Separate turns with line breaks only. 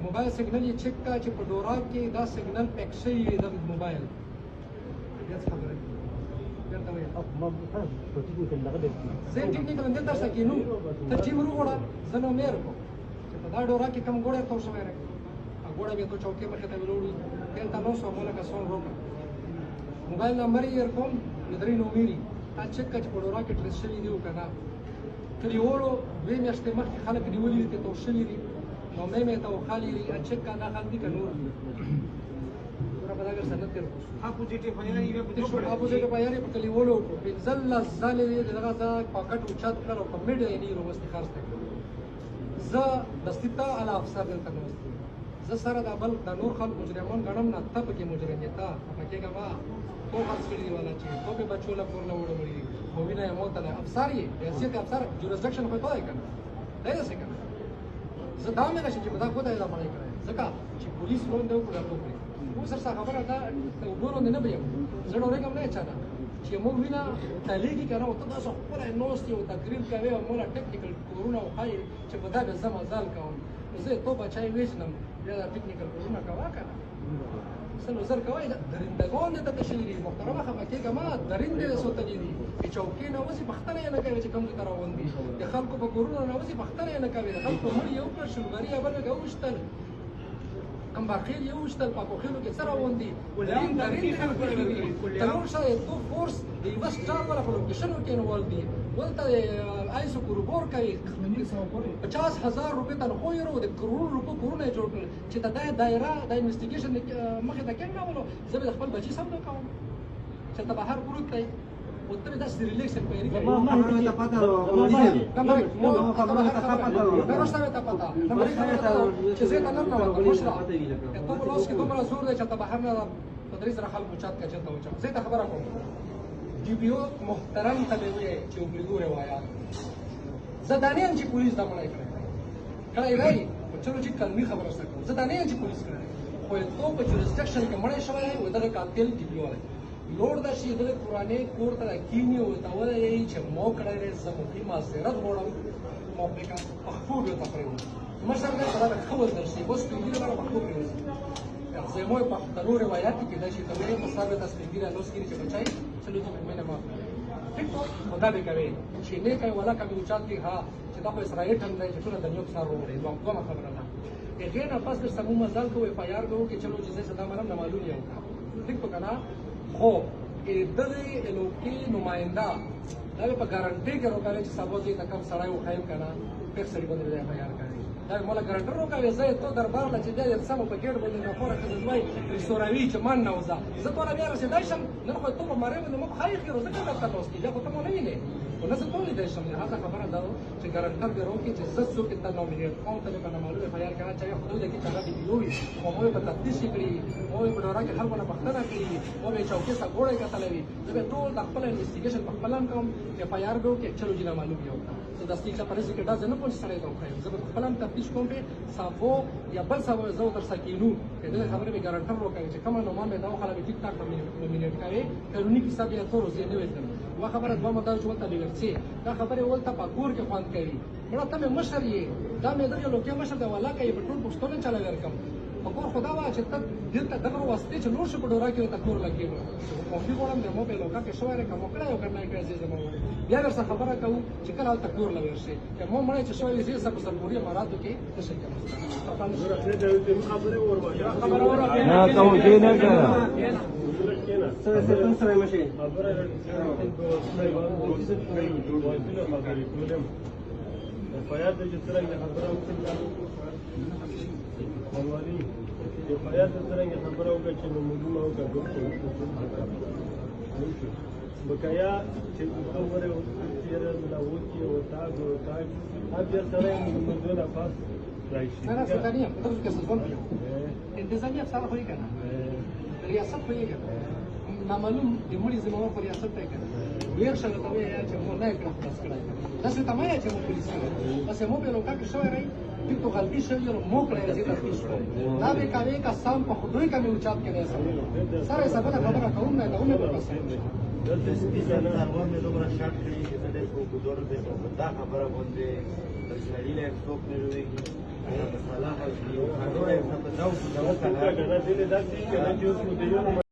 موبایل سیګنل یې چک کا چې په ډورا کې دا سیګنل پیک شوی د موبایل بیا څه خبره بیرته وایي زه ټیکنیکل اندر درس کینو ترجیح وروړه زه نو مېر کو چې په دا ډورا کې کوم ګوړه تو شوی راځي ګوړه به تو چوکې مخې ته وروړي تل تاسو سو مولا کا سون روکه موبایل نمبر یې ورکوم درې نو میری تا چک کا چې په ډورا کې ټریس شوی دی کنه کلیولو دوی میاشتې مخکې خلک نیولي دي تو شوی دي نو مې ته وخالي چک کا دا خلک دي کنور بداګر سند تیر اپوزیټ فایرې یو اپوزیټ فایرې په کلیولو په ځل ځل دغه دا پاکټ اوچات کړو په میډ یې نه وروسته خرڅ کړو زه دستیتا علی افسر دلته نو زه سره د بل د نور خلک مجرمان غړم نه تپ کې مجرم یتا پکېګه وا تو خرڅ کړی والا چې تو په بچو لا پورله وړي خو وینه یې موته نه افسر یې حیثیت افسر جورسډکشن په توای کنه دا یې څه کنه زه دا مې نشم چې په دا کوته دا باندې کړی ځکه چې پولیس روان دی او کوي سر څه خبره ده وګورو نه بیم زه ډورې کوم نه چاته چې موږ وینا تعلیقي کنه او تاسو خپل نوست یو تقریر کوي او موږ ټیکنیکل کورونه او خای چې په دا د زمازال کوم زه ته بچای وېژنم دا ټیکنیکل کورونه کوا کنه سلو زر کوي درندګون ته تشریری محترمه خبره کېګه ما درنده سوته دي چې چوکې نه وسی بختنه نه کوي چې کوم ځای راوون دي د خلکو په کورونه نه وسی بختنه نه کوي د خلکو مړ یو پر شلګری بل غوښتل ام باخیل یو شتل پاکو خلو کې سره وندي ولین درین تنور شای تو فورس دی بس ځان ولا په لوکیشنو کې نو ولدي ولته ایسو کوربور کوي 50000 روپے تنخواه یې ورو د کروڑ روپے کورونه جوړ کړل چې دا دایره د انویسټیګیشن مخه ته کېنه ولو زه به خپل بچی سم نه کوم چې ته بهر پروت دی وته دا ریلیکشن پیری کوي ما ته پتا چې زه ته نه وته مشره ته په لاس کې دومره زور دی چې ته بهر نه تدریس را خلکو چات کا چته وچا زه ته خبره کوم ډي پی او محترم ته وی چې وګړو روایت زدانیان چې پولیس دا مړای کړی راي چلو چې کلمي خبره سره کوم زدانیان چې پولیس کړی خو ته په جورسډکشن کې مړای شوی و دا قاتل ډي پی او لوړ د شي د قرآني کور ته کینی او ته ولې چې مو کړی زموږی ما سره غوړم مو په کا خپل ته پرېو مشر دا خبره خبر درشي اوس په دې لپاره خپل پرېو زه مو په تلو روایت کې دا چې ته په ثابت اسپیګره نو سکري چې بچای چلو چې مې نه ما ټیکو خدا به کوي چې نه کوي ولا کوي چات دی ها چې دا په اسرائیل هم دی چې ټول د نیو څار وره نو کومه خبره ده هغه نه پس د سمو مزل کوي فایار کوي چې چلو چې زه صدا مرم نه معلوم یو ټیک په کنه خو دغه الوکی نماینده دا په ګارانټي کې راکړي چې سبا دې تکم سړی وخایم کنه په سړي باندې دی فایار کوي دا مولا ګارانټر راکړي زه ته دربار لا چې دې سم په ګډ باندې نه خورا کړی دوی ریسټوراوي چې من نه وځه زه ټول بیا رسیدای شم نه خو ته په ماره باندې مخ خای خیر زه څنګه تاسو کې دا ته مو نه ویني ونه څه ټول دې شم نه هغه خبره ده چې ګارانټر دې راکړي چې زه څوک ته نومینیټ کوم ته په معلومه فایار کوي چې خدای دې کې څنګه دی وي او مو په تفتیش کړی او په ډورا کې خلکو نه پښتنه کړی او به چوکې سره ګوړې کتلې زه ټول د خپل انویسټیګیشن په خپل کوم اف آی آر به کې چلو جنا معلوم یو زه د استیکا پرځ کې دا زه نه پوه سره دا خو زه په خپل تفتیش کوم په صافو یا بل څه زه تر سکینو دې خبره به ګارانټر وکړي چې کوم نو ما به دا خلک ټیک ټاک نومینیټ کوي قانوني حساب یې تور زه نه وځم وا خبره دوه مدار چې ولته لګرڅي دا خبره ولته پاکور کې خوان کوي مړه ته مشر یې دا مې دغه لوکي مشر دا ولا کوي په ټول پښتون چلا ورکم پکور خدا وا چې ته دلته دغه واسطه چې نور شو په ډورا کې ته کور لګي مو په غوړم د مو په لوکا کې شواره کوم کړه یو کنه کې عزیز مو بیا ورسره خبره کوم چې کله ته کور لګي شي مو مړ چې شوې زی سب سرپوري مرادو کې څه شي کوم خبره ورته نه توجه نه کړه سره ستون سره مشي فیاض د څرنګه خبره وکړه ولولي فیاض د څرنګه خبره وکړه چې موږ وکړو بقایا چې څو وره تیر لا وکی او تاج هغه سره موږ نه پاس راشي انا ستانيه تاسو کې څه ځون انتظامیه سره خو یې کنه ریاست خو یې کنه معلوم د مړي زموږ په ریاست ته کنه ډیر څنګه ته وایي چې مو نه کړو خلاص کړای دا څه تمه چې مو پولیس کړو بس مو په لوکا کې شوې راي ټیکو غلطي شوې نو مو کړای چې تاسو شو دا به کوي کا سام په خدای کې مې اوچات کړی سره سبا خبره کوم نه دا ونه په پاسه دلته سپیڅ نه هغه مې دومره شاټ کړی چې د کو ګدور دې دا خبره باندې د سړی له څوک نه وي صلاح او
No, que no dile dati que no yo